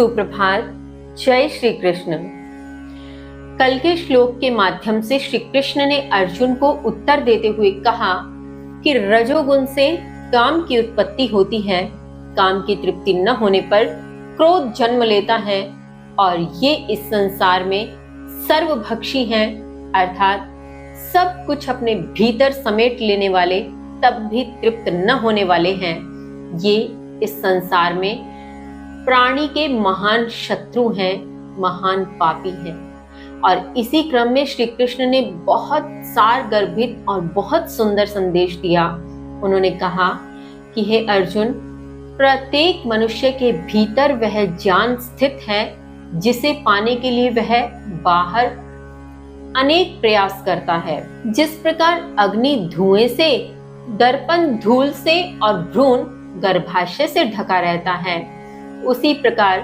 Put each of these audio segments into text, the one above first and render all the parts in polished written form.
सुप्रभात। जय श्री कृष्ण। कल के श्लोक के माध्यम से श्री कृष्ण ने अर्जुन को उत्तर देते हुए कहा कि रजोगुण से काम की उत्पत्ति होती है, काम की तृप्ति न होने पर क्रोध जन्म लेता है और ये इस संसार में सर्वभक्षी हैं, अर्थात सब कुछ अपने भीतर समेट लेने वाले तब भी तृप्त न होने वाले हैं। ये इस संसार में प्राणी के महान शत्रु हैं, महान पापी हैं। और इसी क्रम में श्री कृष्ण ने बहुत सार गर्भित और बहुत सुंदर संदेश दिया। उन्होंने कहा कि हे अर्जुन, प्रत्येक मनुष्य के भीतर वह ज्ञान स्थित है जिसे पाने के लिए वह बाहर अनेक प्रयास करता है। जिस प्रकार अग्नि धुएं से, दर्पण धूल से और भ्रूण गर्भाशय से ढका रहता है, उसी प्रकार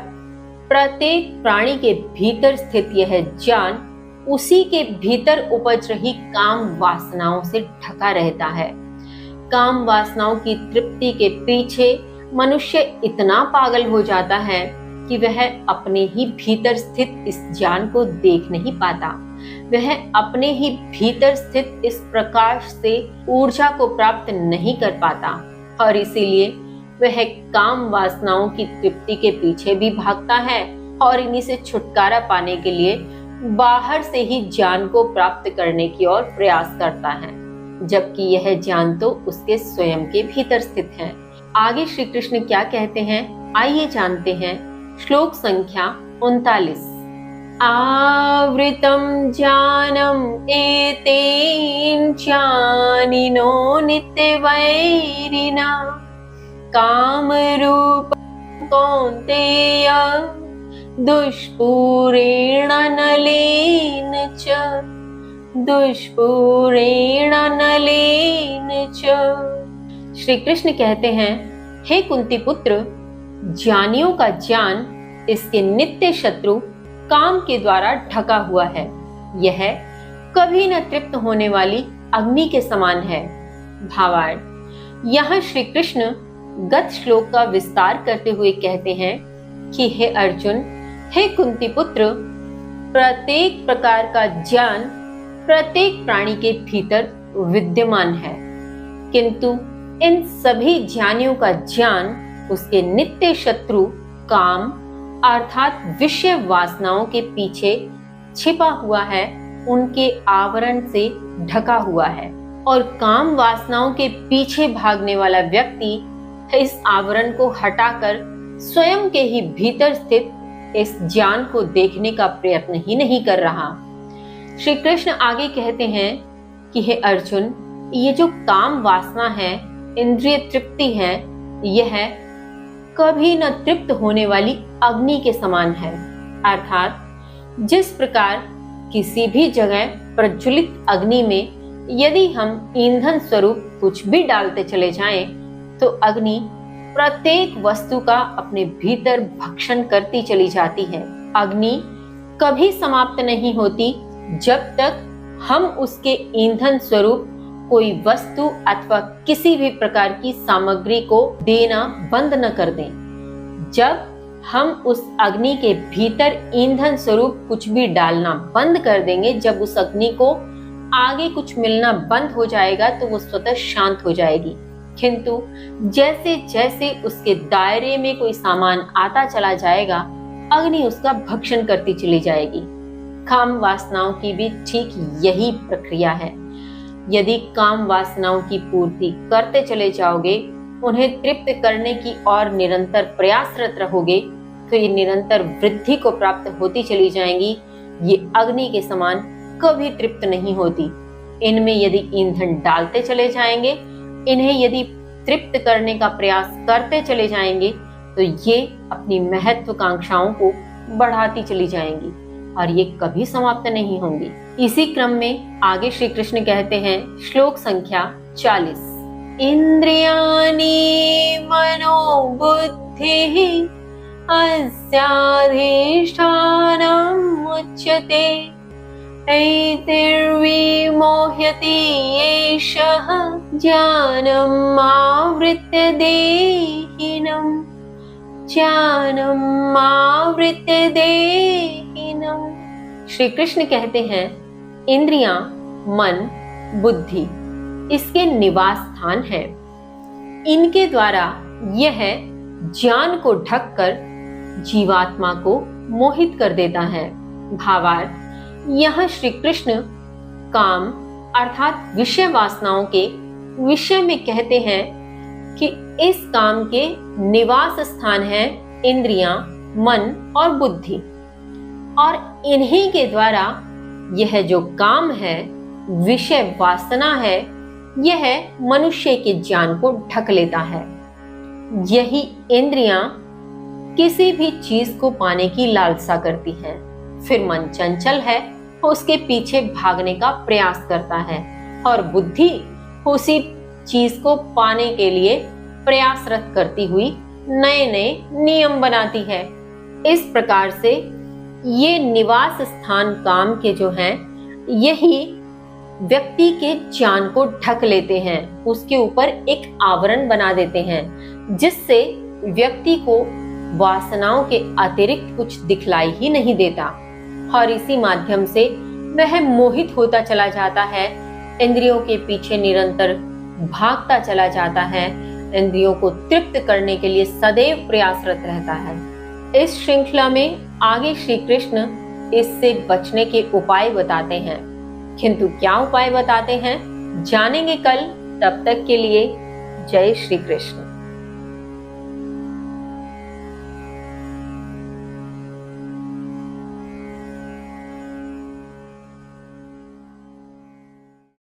प्रत्येक प्राणी के भीतर स्थित यह ज्ञान उसी के भीतर उपज रही काम वासनाओं से ढका रहता है। काम वासनाओं की तृप्ति के पीछे मनुष्य इतना पागल हो जाता है कि वह अपने ही भीतर स्थित इस ज्ञान को देख नहीं पाता। वह अपने ही भीतर स्थित इस प्रकाश से ऊर्जा को प्राप्त नहीं कर पाता और इसीलिए वह काम वासनाओं की तृप्ति के पीछे भी भागता है और इन्हीं से छुटकारा पाने के लिए बाहर से ही ज्ञान को प्राप्त करने की ओर प्रयास करता है, जबकि यह ज्ञान तो उसके स्वयं के भीतर स्थित है। आगे श्री कृष्ण क्या कहते हैं, आइए जानते हैं। श्लोक संख्या 39। आवृतम ज्ञानम एतेन ज्ञानिनो नित्यवैरिणा काम रूप कौन्तेय दुष्पूरेण नलेन च, दुष्पूरेण नलेन च। श्री कृष्ण कहते हैं, हे कुंती पुत्र, ज्ञानियों का ज्ञान इसके नित्य शत्रु काम के द्वारा ढका हुआ है। यह कभी न तृप्त होने वाली अग्नि के समान है। भावार्थ, यहाँ श्री कृष्ण गत श्लोक का विस्तार करते हुए कहते हैं कि हे अर्जुन, हे कुंती पुत्र, प्रत्येक प्रकार का ज्ञान प्रत्येक प्राणी के भीतर विद्यमान है, किंतु इन सभी ज्ञानियों का ज्ञान उसके नित्य शत्रु काम अर्थात विषय वासनाओं के पीछे छिपा हुआ है, उनके आवरण से ढका हुआ है। और काम वासनाओं के पीछे भागने वाला व्यक्ति इस आवरण को हटाकर स्वयं के ही भीतर स्थित इस ज्ञान को देखने का प्रयत्न ही नहीं कर रहा। श्री कृष्ण आगे कहते हैं कि हे अर्जुन, ये जो काम वासना है, इंद्रिय तृप्ति है, यह कभी न तृप्त होने वाली अग्नि के समान है। अर्थात जिस प्रकार किसी भी जगह प्रज्वलित अग्नि में यदि हम ईंधन स्वरूप कुछ भी डालते चले जाएं, तो अग्नि प्रत्येक वस्तु का अपने भीतर भक्षण करती चली जाती है। अग्नि कभी समाप्त नहीं होती जब तक हम उसके ईंधन स्वरूप कोई वस्तु अथवा किसी भी प्रकार की सामग्री को देना बंद न कर दें। जब हम उस अग्नि के भीतर ईंधन स्वरूप कुछ भी डालना बंद कर देंगे, जब उस अग्नि को आगे कुछ मिलना बंद हो जाएगा तो वो स्वतः शांत हो जाएगी। किंतु जैसे जैसे उसके दायरे में कोई सामान आता चला जाएगा, अग्नि उसका भक्षण करती चली जाएगी। काम वासनाओं की भी ठीक यही प्रक्रिया है। यदि काम वासनाओं की पूर्ति करते चले जाओगे, उन्हें तृप्त करने की और निरंतर प्रयासरत रहोगे, तो ये निरंतर वृद्धि को प्राप्त होती चली जाएंगी। ये अग्नि के समान कभी तृप्त नहीं होती। इनमें यदि ईंधन डालते चले जाएंगे, इन्हें यदि तृप्त करने का प्रयास करते चले जाएंगे, तो ये अपनी महत्वाकांक्षाओं को बढ़ाती चली जाएंगी और ये कभी समाप्त नहीं होंगी। इसी क्रम में आगे श्री कृष्ण कहते हैं, श्लोक संख्या 40। इंद्रियाणि मनोबुद्धिः अस्याधिष्ठानम् उच्यते ऐतिर्विमोह्यति एषः ज्ञानम् आवृत्य देहिनम् ज्ञानम आवृत्य देहिनम। श्री कृष्ण कहते हैं इंद्रियां, मन, बुद्धि इसके निवास स्थान है। इनके द्वारा यह ज्ञान को ढककर जीवात्मा को मोहित कर देता है। भावार्थ, यहाँ श्री कृष्ण काम अर्थात विषय वासनाओं के विषय में कहते हैं कि इस काम के निवास स्थान है इंद्रियां, मन और बुद्धि, और इन्हीं के द्वारा यह जो काम है, विषय वासना है, यह मनुष्य के ज्ञान को ढक लेता है। यही इंद्रियां किसी भी चीज को पाने की लालसा करती है, फिर मन चंचल है, उसके पीछे भागने का प्रयास करता है, और बुद्धि उसी चीज को पाने के लिए प्रयासरत करती हुई नए नए नियम बनाती है। इस प्रकार से ये निवास स्थान काम के जो हैं, यही व्यक्ति के ज्ञान को ढक लेते हैं, उसके ऊपर एक आवरण बना देते हैं, जिससे व्यक्ति को वासनाओं के अतिरिक्त कुछ दिखलाई ही नहीं देता, और इसी माध्यम से वह मोहित होता चला जाता है, इंद्रियों के पीछे निरंतर भागता चला जाता है, इंद्रियों को तृप्त करने के लिए सदैव प्रयासरत रहता है। इस श्रृंखला में आगे श्री कृष्ण इससे बचने के उपाय बताते हैं, किंतु क्या उपाय बताते हैं जानेंगे कल। तब तक के लिए जय श्री कृष्ण।